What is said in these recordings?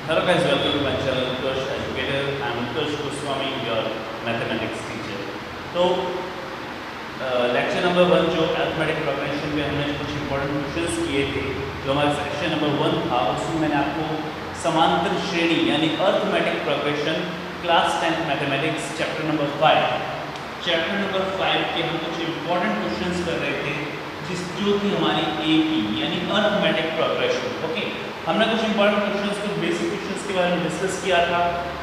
Hello guys, welcome to my channel Utkarsh Educator. I am Utkarsh Goswami, your mathematics teacher. तो lecture number 1 जो arithmetic progression में हमने कुछ important questions किए थे, जो हमारा सेक्शन नंबर 1 था, उसमें मैंने आपको समांतर श्रेणी यानी arithmetic progression class 10 mathematics chapter number 5 के हम कुछ इंपॉर्टेंट क्वेश्चंस कर रहे थे, जो थी हमारी एपी यानी अरिथमेटिक प्रोग्रेशन। ओके, हमने कुछ इंपॉर्टेंट क्वेश्चंस, कुछ बेसिक क्वेश्चंस के बारे में डिस्कस किया था।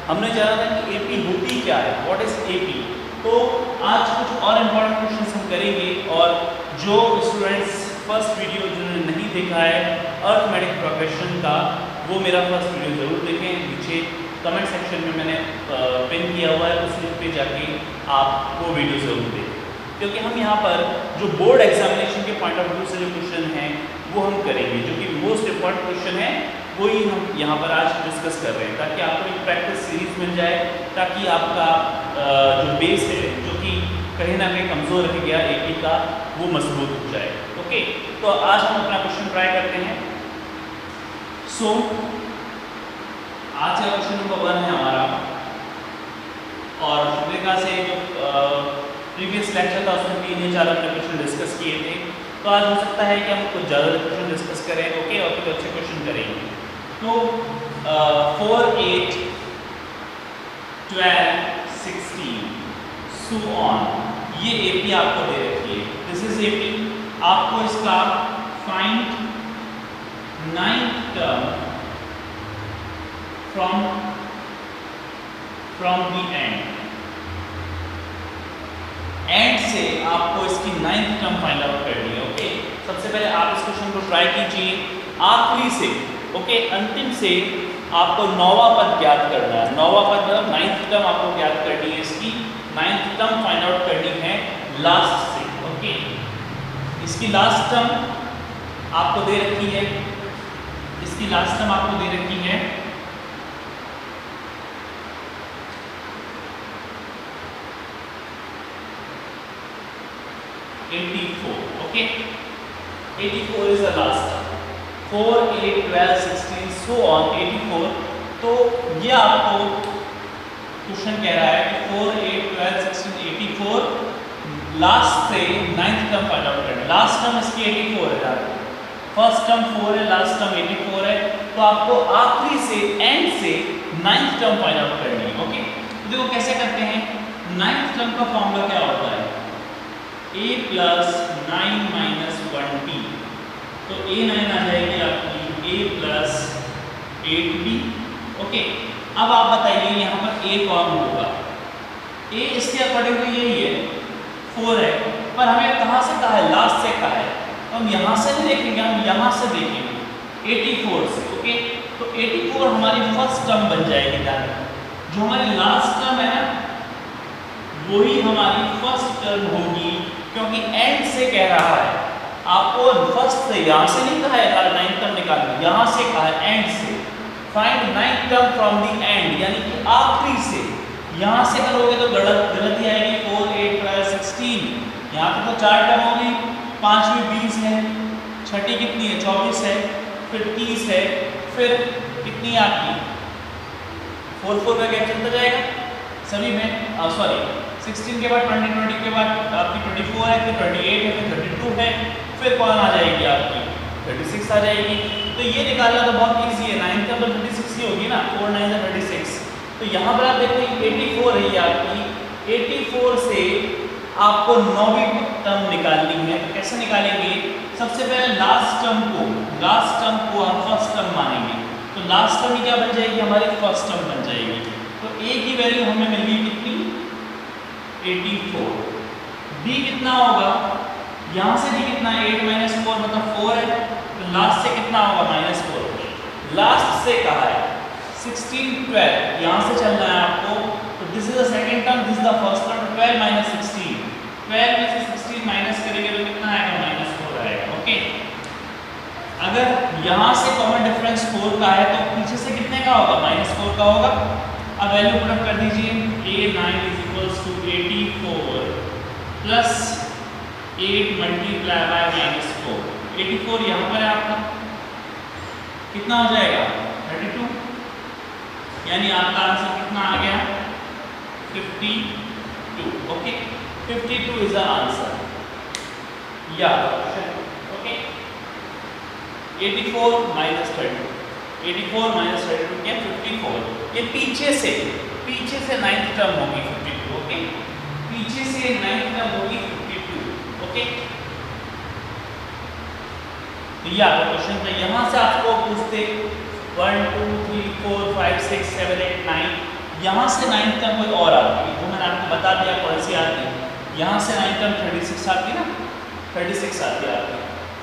हमने जाना था कि एपी होती क्या है, व्हाट इज एपी। तो आज कुछ और इंपॉर्टेंट क्वेश्चंस हम करेंगे, और जो स्टूडेंट्स फर्स्ट वीडियो जिन्होंने नहीं देखा है अरिथमेटिक प्रोग्रेशन का, वो मेरा फर्स्ट वीडियो जरूर देखें। नीचे कमेंट सेक्शन में मैंने पिन किया हुआ है, उस लिंक पे जाके आप वो वीडियो जरूर देखें, क्योंकि हम यहाँ पर जो बोर्ड एग्जामिनेशन के पॉइंट ऑफ व्यू से जो क्वेश्चन हैं वो हम करेंगे, जो कि मोस्ट इम्पॉर्टेंट क्वेश्चन है वही हम यहाँ पर आज डिस्कस कर रहे हैं, ताकि आपको एक प्रैक्टिस सीरीज मिल जाए, ताकि आपका जो बेस है, जो कि कहीं ना कहीं कमज़ोर रह गया एपी का, वो मजबूत हो जाए। ओके, तो आज हम अपना क्वेश्चन ट्राई करते हैं। सो आज का क्वेश्चन नंबर 1 है हमारा, और शुक्रिया से जो प्रीवियस लेक्चर था उसमें 3 या 4 हमने क्वेश्चन डिस्कस किए थे, तो आज हो सकता है कि हम कुछ ज़्यादा क्वेश्चन डिस्कस करें। ओके, और कुछ अच्छे क्वेश्चन करेंगे। तो 4, 8, 12, 16 सो ऑन, ये एपी आपको दे रखी है। This is AP. आपको इसका find 9th term from the end से आपको इसकी 9th टर्म फाइंड आउट करनी है। ओके, सबसे पहले आप इस क्वेश्चन को ट्राई कीजिए आखिरी से। ओके, अंतिम से आपको 9वां पद ज्ञात करना है। 9वां पद मतलब 9th टर्म आपको ज्ञात करनी है, इसकी 9th टर्म फाइंड आउट करनी है लास्ट से। ओके, इसकी लास्ट टर्म आपको दे रखी है, इसकी लास्ट टर्म आपको दे रखी है 84। Okay, 84 is the last term। 4, 8, 12, 16 so on 84। तो ये आपको क्वेश्चन कह रहा है कि 4, 8, 12, 16, 84 लास्ट से 9th टर्म फाइंड आउट करना। लास्ट टर्म इसकी 84 है यार, फर्स्ट टर्म 4 है, लास्ट टर्म 84 है, तो आपको आखिरी से एंड से 9th टर्म फाइंड आउट करनी है। ओके, तो देखो कैसे करते हैं। 9th टर्म का फॉर्मूला क्या होता है, a प्लस 9 माइनस 1b। तो a9 आ जाएगी आपकी a प्लस 8b। ओके, अब आप बताइए यहाँ पर a कौन होगा। a इसके अकॉर्डिंग तो यही है, 4 है, पर हमें कहाँ से कहा है, लास्ट से कहा है, तो हम यहाँ से नहीं देखेंगे, हम यहाँ से देखेंगे 84 से। ओके, तो 84 हमारी फर्स्ट टर्म बन जाएगी। जो हमारी लास्ट टर्म है ना, वही हमारी फर्स्ट टर्म होगी, क्योंकि एंड से कह रहा है। आपको फर्स्ट से यहाँ से नहीं कहा है 9th टर्म निकालना, यहाँ से कहा है एंड से। Find 9th term from the end, यानी कि आखिरी से। यहाँ से करोगे तो गलती आएगी। 4, 8, 12, 16 यहाँ पे तो 4 टर्म हो गई, 5वीं 20 है, छठी कितनी है 24 है, फिर 30 है, फिर कितनी है आपकी 4 का गैप चलता जाएगा सभी में। सॉरी 16 के बाद 20 के बाद आपकी 24 है, फिर 28 है, फिर 32 है, फिर कौन आ जाएगी आपकी 36 आ जाएगी। तो ये निकालना तो बहुत इजी है। 9th टर्म तो 36 ही होगी ना, 4, 9 है 36। तो यहाँ पर आप देखो 84 है ये आपकी। 84 से आपको 9वीं टर्म निकालनी है। तो कैसे निकालेंगे, सबसे पहले लास्ट टर्म को हम फर्स्ट टर्म मानेंगे। तो लास्ट टर्म क्या बन जाएगी, हमारी फर्स्ट टर्म बन जाएगी। तो a की वैल्यू हमें मिल गई कितनी, 84। b कितना होगा, यहाँ से b कितना, 8 माइनस 4 मतलब 4 है, तो लास्ट से कितना होगा, -4। लास्ट से कहा है 16, 12 यहाँ से चलना है आपको। तो this is the second term, this is the first term. 12 minus 16, 12 में से 16 माइनस करेंगे तो कितना आएगा, -4 आएगा। ओके, अगर यहाँ से कॉमन डिफरेंस 4 का है, तो पीछे से कितने का होगा, -4 का होगा। अब वैल्यू पुट अप कर दीजिए, a9 is equals to 84 plus 8 multiply by -4। 84 यहाँ पर है आपका, कितना हो जाएगा 32। यानी आपका आंसर कितना आ गया 52. Okay 52 is the answer. या ओके 84 माइनस 32 क्या 54. ये पीछे से 9th टर्म होगी 52. ओके पीछे से 9th टर्म होगी 52. ओके तो ये आपका क्वेश्चन था. यहाँ से आपको पूछते 1 2 3 4 5 6 7 8 9 यहाँ से 9th टर्म कोई और आती है जो मैंने आपको बता दिया कौन सी आती है. यहाँ से 9th टर्म 36 आती है ना 36 आती है आपकी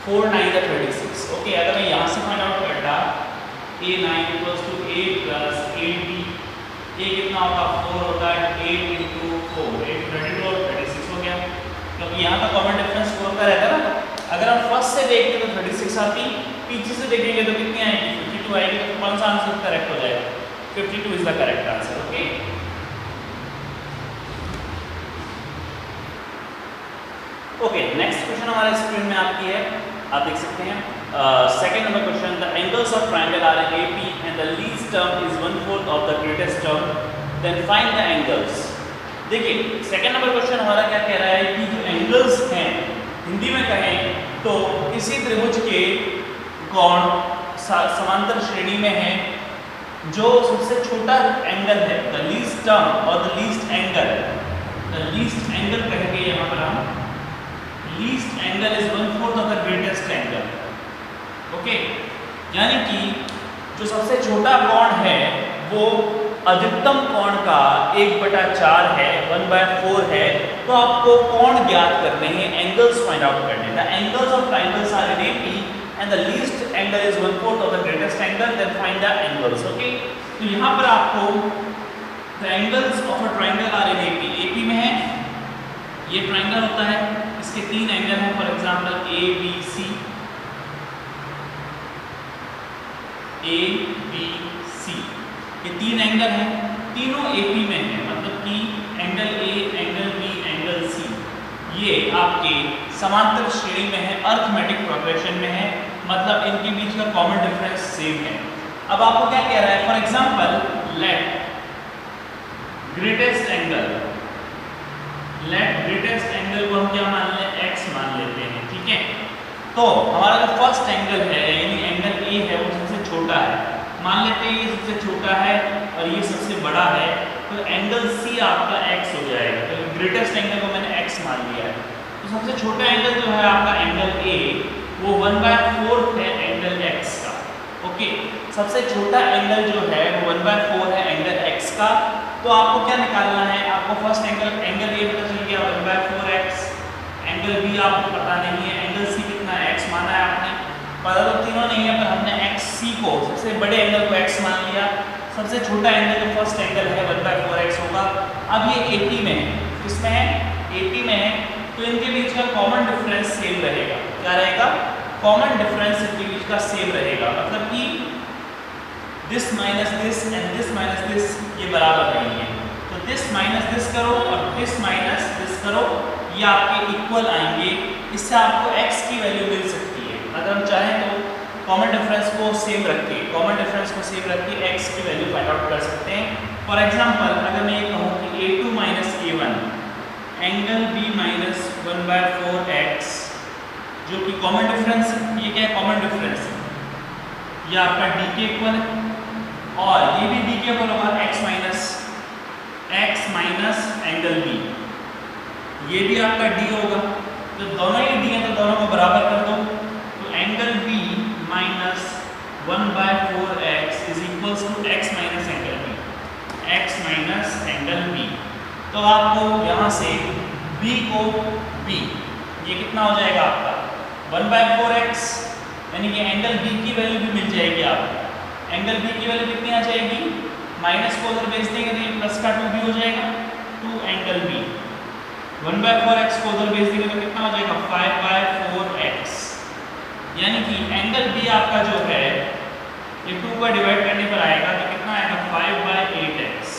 4 9 36. ओके अगर मैं यहाँ से फाइंड आउट करता a9 = a + 8b ये कितना होगा 4 होता है 8 × 4 8 32 और 36 हो गया. क्योंकि यहाँ का कॉमन डिफरेंस 4 का रहता है ना. अगर हम फर्स्ट से देखते तो 36 आती पीछे से देखेंगे तो कितनी आएगी 52 आएगी. तो कौन सा आंसर करेक्ट हो जाएगा 52 is the correct answer. Okay okay next question हमारे स्क्रीन में आपकी है आप देख सकते हैं. Second number question the angles of triangle are in AP and the least term is 1/4 of the greatest term then find the angles. देखिए second number question हमारा क्या कह रहा है कि जो एंगल्स हैं हिंदी में कहें तो किसी त्रिभुज के कोण समांतर श्रेणी में है जो सबसे छोटा एंगल है द लीस्ट टर्म और द लीस्ट एंगल कहेंगे यहाँ पर हम least angle is 1/4 of the greatest angle. Okay यानी कि जो सबसे छोटा कोण है वो अधिकतम कोण का 1/4 है 1/4 है. तो आपको कोण ज्ञात करने हैं एंगल्स फाइंड आउट करने हैं. The angles of triangles are in AP and the least angle is 1/4 of the greatest angle then find the angles. Okay तो यहाँ पर आपको the angles of a triangle are in AP में है ये triangle होता है इसके 3 एंगल हैं फॉर एग्जांपल ABC ये 3 एंगल हैं तीनों AP में है मतलब कि angle A angle B angle C ये आपके समांतर श्रेणी में है अर्थमेटिक प्रोग्रेशन में है मतलब इनके बीच का कॉमन डिफरेंस सेम है. अब आपको क्या कह रहा है for example let greatest angle को हम क्या मान लें x मान लेते हैं. ठीक है तो हमारा जो फर्स्ट एंगल है यानी एंगल A है वो सबसे छोटा है मान लेते हैं ये सबसे छोटा है और ये सबसे बड़ा है तो एंगल C आपका x हो जाएगा. तो ग्रेटेस्ट एंगल को मैंने x मान लिया है तो सबसे छोटा एंगल जो है आपका एंगल A वो 1/4 है एंगल x का. ओके सबसे छोटा एंगल जो है वो 1/4 है एंगल x का. तो आपको क्या निकालना है आपको फर्स्ट एंगल A पता चल गया 1/4x एंगल B आपको पता नहीं है एंगल C कितना है x माना है आपने पता तो तीनों नहीं है पर हमने XC को सबसे बड़े एंगल को x मान लिया. सबसे छोटा एंगल जो फर्स्ट एंगल है 1/4x होगा. अब ये AP में है किसमें है AP में है तो इनके बीच का कॉमन डिफरेंस सेम रहेगा. क्या रहेगा कॉमन डिफरेंस इनके बीच का सेम रहेगा मतलब कि this minus this and this minus this ये बराबर नहीं है. तो दिस माइनस दिस करो और दिस माइनस दिस करो ये आपके इक्वल आएंगे. इससे आपको x की वैल्यू मिल सकती है. अगर हम चाहें तो कॉमन डिफरेंस को सेम रख के x की वैल्यू फाइंड आउट कर सकते हैं. फॉर एग्जांपल अगर मैं ये कहूँ कि A2 - A1 angle B - 1/4x जो कि कॉमन डिफरेंस ये क्या है कॉमन डिफरेंस ये आपका d के इक्वल है और ये भी d के इक्वल होगा x माइनस एंगल B ये भी आपका d होगा. तो दोनों ही d हैं तो दोनों को बराबर कर दो तो angle B - 1/4x is equals to x minus angle B. तो आपको यहाँ से B को B ये कितना हो जाएगा आपका 1/4x यानी कि एंगल B की वैल्यू भी मिल जाएगी आपको. एंगल B की वैल्यू कितनी आ जाएगी माइनस को उधर भेज देंगे तो ये प्लस का 2 भी हो जाएगा 2 एंगल B 1/4x को उधर भेज देंगे तो कितना हो जाएगा 5/4x यानी कि एंगल B आपका जो है ये 2 का डिवाइड करने पर आएगा तो कितना आएगा 5/8x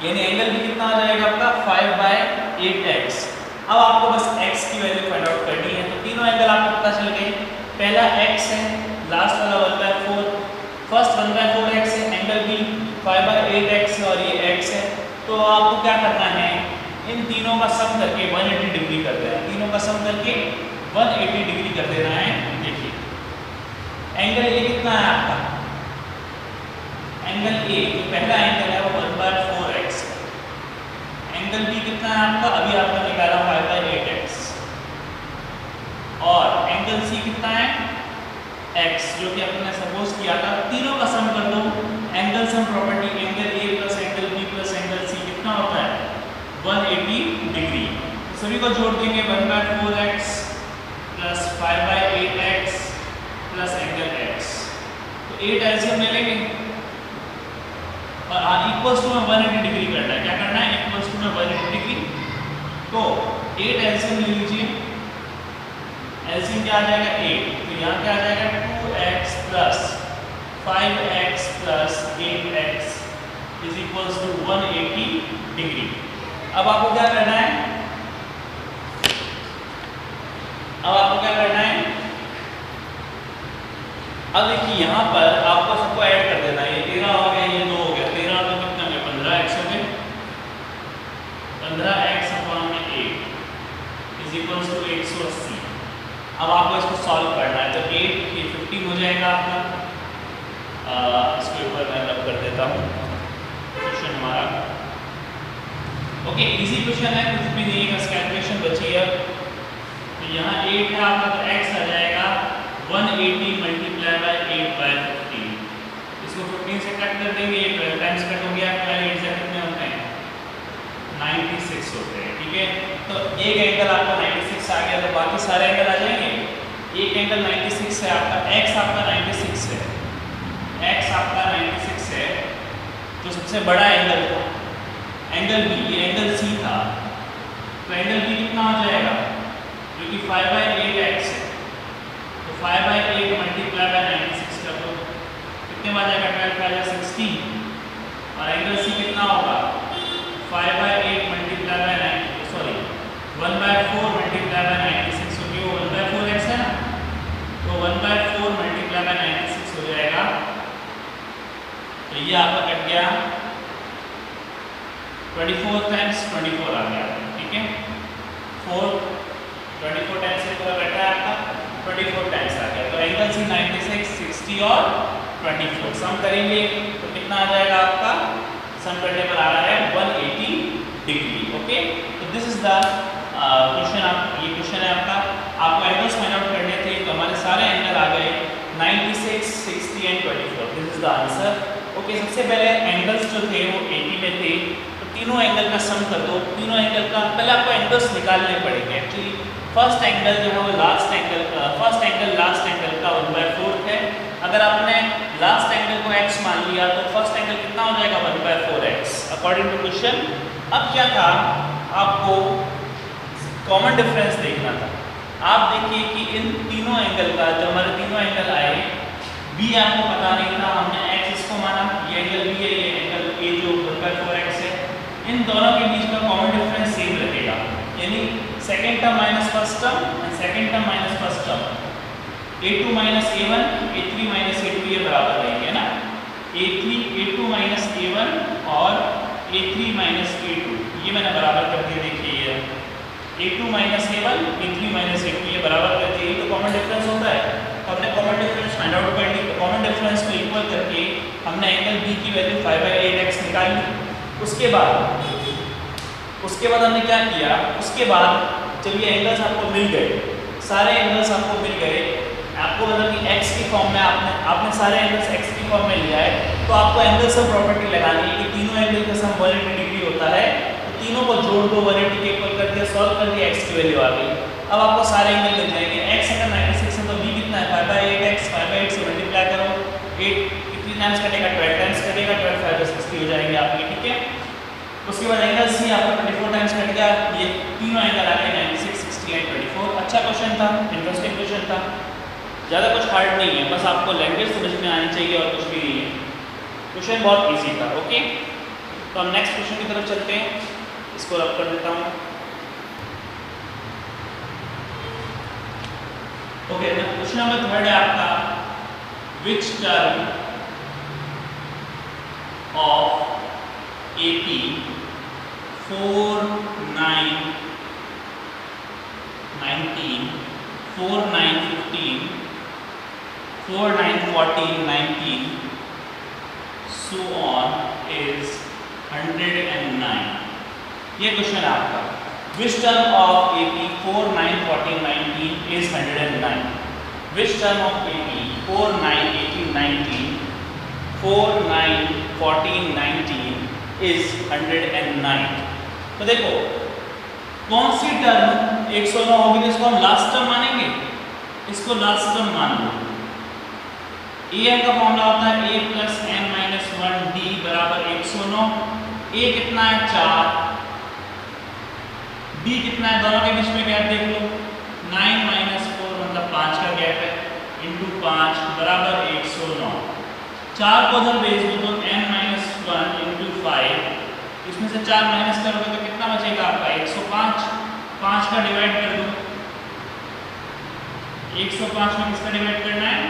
यानी एंगल B कितना आ जाएगा आपका 5/8x. अब आपको बस x की वैल्यू फाइंड आउट करनी है. तो तीनों एंगल आपको पता चल गए. पहला x है लास्ट वाला 1/4 फर्स्ट 1/4x है एंगल B 5/8x और ये x है, तो आपको क्या करना है, इन तीनों का सम करके 180 डिग्री कर देना है। तीनों का सम करके 180 डिग्री कर देना है। देखिए एंगल ए कितना है आपका, एंगल ए जो पहला एंगल है वो 1/4x, एंगल बी कितना है आपका, अभी आपने निकाला 5/8x, और एंगल सी कितना है x, जो कि अपने सपोज किया था। तीनों का सम कर दो, angle sum property, angle A plus angle B plus angle C कितना होता है 180 डिग्री। तो सभी को जोड़ देंगे 1/4x plus 5/8x plus angle x, तो 8 एलसीएम ले लेंगे और इक्वल्स टू में 180 डिग्री करना है। क्या करना है, इक्वल्स टू में 180 डिग्री, तो 8 एलसीएम ले लीजिए, एलसीएम क्या आ जाएगा 8, तो यहाँ क्या आ जाएगा 2x plus 5x plus 8x is equals to 180 degree. अब आपको क्या करना है, अब देखिए यहाँ पर आपको सबको ऐड कर देना है। ये 13 हो गया, ये 2 हो गया, 13 तो कितना है 15x हो गया, 15x अपॉन में 8 इज इक्वल्स टू 180। अब आपको इसको सॉल्व करना है, तो 8 ये 15 हो जाएगा आपका। इसके ऊपर मैं रब कर देता हूँ क्वेश्चन हमारा। ओके, इजी क्वेश्चन है, कुछ भी नहीं है, बस कैलकुलेशन बची है। तो यहाँ 8 है आपका, तो x आ जाएगा 180 मल्टीप्लाई बाय 8/15। इसको 15 से कट कर देंगे, ये 12 टाइम्स कट हो गया, 12 8 से कितने होते हैं 96 होते हैं। ठीक है, तो एक एंगल आपका 96 आ गया, तो बाकी सारे एंगल आ जाएंगे। एक एंगल 96 है आपका, x आपका 96 है, x आपका 96 है, तो सबसे बड़ा एंगल था एंगल बी, ये एंगल सी था, तो एंगल बी कितना हो जाएगा, जो कि 5/8x है, तो 5/8 मल्टीप्लाई बाय 96 कर दो, कितने आ जाएगा 12 16, और एंगल सी कितना होगा 5/8 मल्टीप्लाई बाय 1/4 मल्टीप्लाई बाय 96, क्योंकि वो 1/4x है ना, तो 1/4 मल्टीप्लाई बाय 96 हो जाएगा। तो ये आपका कट गया 24 टाइम्स 24 आ गया। ठीक है, 24 टाइम्स से पूरा कटा है आपका, 24 टाइम्स आ गया। तो एंगल सी 96, 60 और 24 सम करेंगे तो कितना आ जाएगा आपका, सम करने पर आ रहा है 180 डिग्री। ओके, तो दिस इज द क्वेश्चन, ये क्वेश्चन है आपका। आपको एंगल्स फाइंड आउट करने थे, तो हमारे सारे एंगल आ गए 96, 60 and 24। This is the answer. Okay, सबसे पहले एंगल्स जो थे वो 80 में थे, तो तीनों एंगल का सम कर दो। तीनों एंगल का पहले आपको एंगल्स निकालने पड़ेंगे। एक्चुअली फर्स्ट एंगल जो है वो लास्ट एंगल लास्ट एंगल का 1/4 है। अगर आपने लास्ट एंगल को x मान लिया तो फर्स्ट एंगल कितना हो जाएगा 1/4x अकॉर्डिंग टू क्वेश्चन। अब क्या था, आपको कॉमन डिफरेंस देखना था। आप देखिए कि इन तीनों एंगल का, जो हमारे तीनों एंगल आए, b आपको पता नहीं था, हमने x इसको माना, ये एंगल b है, ये एंगल a जो 1/4x है, इन दोनों के बीच का कॉमन डिफरेंस सेम रहेगा, यानी second term minus first term and second term minus first term, a2 minus a1, a3 minus a2 ये बराबर रहेंगे ना, a2 माइनस a1 और a3 माइनस a2 ये मैंने बराबर कर दिया। देखिए ये a2 minus a1, a3 minus a2 ये बराबर कर दिए, तो कॉमन डिफरेंस होता है। तो हमने कॉमन डिफरेंस फाइंड आउट कर ली, तो कॉमन डिफरेंस को इक्वल करके हमने एंगल b की वैल्यू 5/8x निकाल ली। उसके बाद हमने क्या किया, उसके बाद जब ये एंगल्स आपको मिल गए, सारे एंगल्स आपको मिल गए, आपको मतलब कि x की फॉर्म में आपने सारे एंगल्स x की फॉर्म में लिया है, तो आपको एंगल सम प्रॉपर्टी लगानी है कि तीनों एंगल का सम 180 डिग्री होता है, तो तीनों को जोड़ दो, 180 के इक्वल कर दिया, सॉल्व कर दिया, x की वैल्यू आ गई। अब आपको सारे एंगल मिल जाएंगे। x अगर 96 है तो b कितना है 5/8x, 5/8 से मल्टीप्लाई करो, 8 कितनी टाइम्स कटेगा 12 टाइम्स कटेगा, 12 5 60 हो जाएंगे आपके। ठीक है, उसके बाद एंगल सी आपका 24 टाइम्स कट गया, ये तीनों एंगल आ गए 96, 60 एंड 24। अच्छा क्वेश्चन था, इंटरेस्टिंग क्वेश्चन था, ज़्यादा कुछ हार्ड नहीं है, बस आपको लैंग्वेज समझ में आनी चाहिए और कुछ भी नहीं है। क्वेश्चन बहुत इजी था। ओके, तो हम नेक्स्ट क्वेश्चन की तरफ चलते हैं, इसको रब कर देता हूँ। ओके, क्वेश्चन नंबर 3 है आपका, which term of AP 4 9 19 4 9 15 4 9 14 19 so on is 109. ये क्वेश्चन है आपका. Which term of AP 4 9 14 19 is 109? Which term of AP 4 9 18 19 4 9 14 19 is 109? तो देखो कौन सी टर्म 109 होगी, इसको हम लास्ट टर्म मानेंगे, इसको लास्ट टर्म मान लो. am का फॉर्मूला होता है a plus n minus 1 d बराबर 109. a कितना है 4, d कितना है, दोनों के बीच में गैप देख लो, 9 माइनस 4 मतलब 5 का गैप है, इंटू 5 बराबर 109. 4 को उधर भेज दो तो n माइनस 1 इंटू 5, इसमें से 4 माइनस करोगे तो कितना बचेगा आपका 105. 5 का डिवाइड कर दो, 105 में किसका डिवाइड करना है,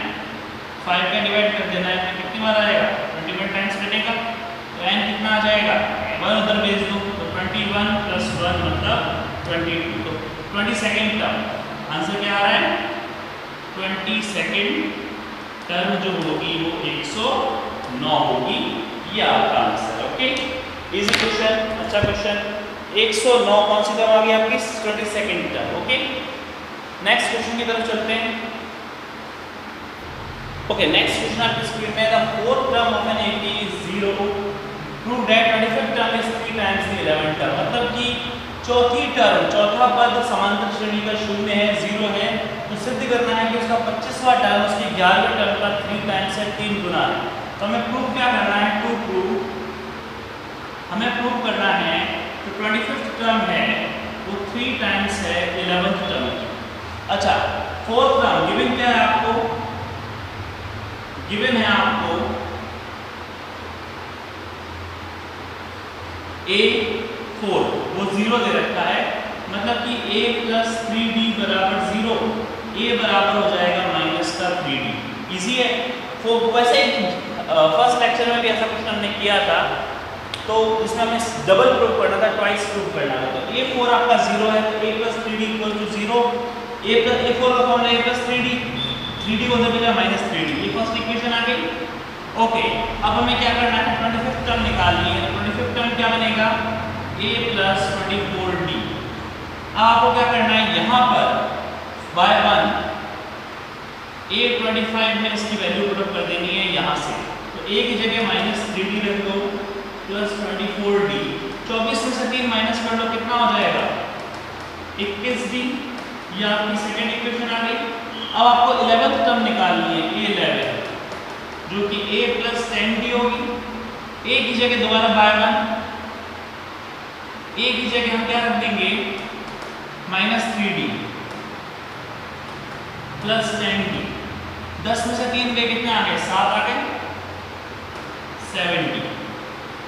5 का डिवाइड कर देना है. कितनी बार आएगा, 21 टाइम्स कटेगा, तो n कितना आ जाएगा, 1 उधर भेज दो तो 21 प्लस 1 मतलब 22. तो 22nd टर्म आंसर क्या आ रहा है, 22nd टर्म जो होगी वो 109 होगी. ये आपका आंसर है. ओके, इजी क्वेश्चन, अच्छा क्वेश्चन. 109 कौन सी टर्म आ गई आपकी, 22nd term. Okay, next question की तरफ चलते हैं. ओके, नेक्स्ट क्वेश्चन आपकी स्क्रीन में है. The fourth term of an AP is 0. Prove that 25th term is 3 times the 11th term. मतलब कि चौथी टर्म, चौथा पद समांतर श्रेणी का शून्य है, 0 है, तो सिद्ध करना है कि उसका 25वां टर्म उसकी 11वें टर्म का 3 टाइम्स है, 3 गुना है. तो हमें प्रूव क्या करना है, टू प्रूव, हमें प्रूव करना है तो 25th टर्म है वो 3 टाइम्स है 11th टर्म की. अच्छा, फोर्थ टर्म गिवन क्या है आपको, गिवन है आपको A4, वो 0 दे रखा है, मतलब कि a प्लस 3d बराबर 0, a बराबर हो जाएगा माइनस का 3d. इजी है. तो वैसे फर्स्ट लेक्चर में भी ऐसा कुछ हमने किया था, तो इसमें हमें डबल प्रूफ करना था, ट्वाइस प्रूफ करना था. तो A4 आपका 0 है तो a plus 3d equal to 0. A4 का formula a plus 3d, 3d को उधर भेजा माइनस 3d. ये फर्स्ट इक्वेशन आ गई. ओके, अब हमें क्या करना है, 25th टर्म निकालनी है. 25th टर्म क्या बनेगा, a प्लस 24d. अब आपको क्या करना है, यहाँ पर y1 a25 में इसकी वैल्यू पुट कर देनी है यहाँ से. तो a की जगह माइनस 3d रख दो प्लस 24d. 24 में से 3 माइनस कर लो, कितना हो जाएगा 21d. ये आपकी सेकेंड इक्वेशन आ गई. अब आपको 11th टर्म निकालनी है, a11, जो कि a प्लस 10d होगी. a की जगह दोबारा y1, a की जगह हम क्या रख देंगे माइनस 3d प्लस 10d. 10 में से 3 गए, कितने आ गए, 7 आ गए, 7d.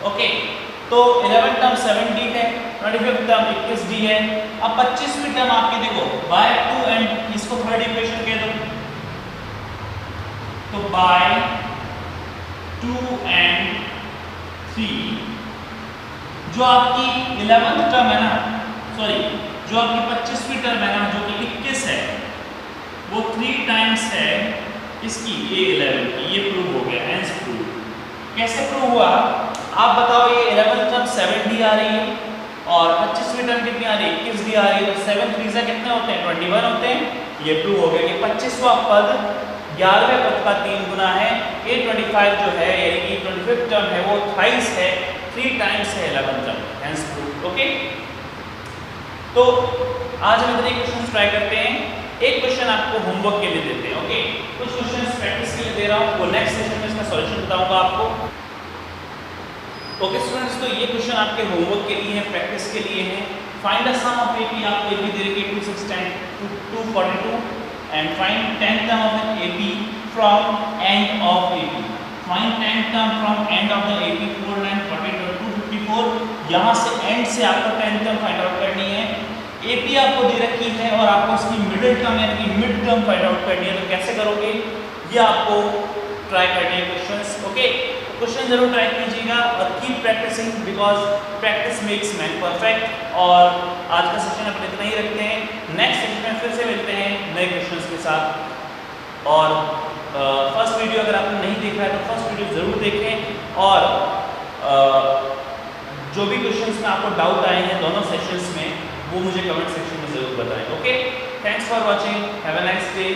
ओके, तो 11th टर्म 7d है, 25th टर्म 21d है. अब 25वीं टर्म आपकी देखो बाय 2 एंड इसको थर्ड इक्वेशन कह दो, तो बाय 2 एंड 3. जो आपकी 11th टर्म है ना, सॉरी जो आपकी 25वीं टर्म है ना, जो कि 21 है, वो 3 टाइम्स है इसकी a11 की. ये प्रूव हो गया, हेंस प्रूव. कैसे प्रूव हुआ आप बताओ. ये 11th टर्म 7d आ रही है और 25वीं टर्म कितनी आ रही है, 21d आ रही है. तो 7 3 कितने होते हैं, 21 होते हैं. ये प्रूव हो गया कि 25वां पद 11वें पद का 3 गुना है. a25 जो है यानी कि 25th टर्म है वो थ्राइस है, 3 टाइम्स है 11th term. Hence prove. Okay, तो आज हम इतने क्वेश्चंस ट्राई करते हैं. एक क्वेश्चन आपको होमवर्क के लिए देते हैं. ओके, कुछ क्वेश्चंस प्रैक्टिस के लिए दे रहा हूँ, वो नेक्स्ट सेशन में इसका सॉल्यूशन बताऊंगा आपको. ओके स्टूडेंट्स, तो ये क्वेश्चन आपके होमवर्क के लिए है, प्रैक्टिस के लिए है. Find the sum of AP. आपको AP दे रखी है 242 and find 10th term of an AP from end of AP. Find 10th term from end of the AP 4 9 48 और 254. यहाँ से एंड से आपको 10th टर्म फाइंड आउट करनी है. AP आपको दे रखी है और आपको उसकी मिडिल टर्म यानी कि मिड टर्म फाइंड आउट करनी है. तो कैसे करोगे, ये आपको ट्राई करने हैं क्वेश्चंस. ओके, क्वेश्चन जरूर ट्राई कीजिएगा और keep practising because practice makes man perfect. और आज का सेशन अपन इतना ही रखते हैं, नेक्स्ट सेशन में फिर से मिलते हैं नए क्वेश्चंस के साथ। और फर्स्ट वीडियो अगर आपने नहीं देखा है तो फर्स्ट वीडियो जरूर देखें और जो भी क्वेश्चंस में आपको डाउट आए हैं दोनों सेशंस में वो मुझे कमेंट सेक्शन में जरूर बताएं। Okay, thanks for watching, have a nice day.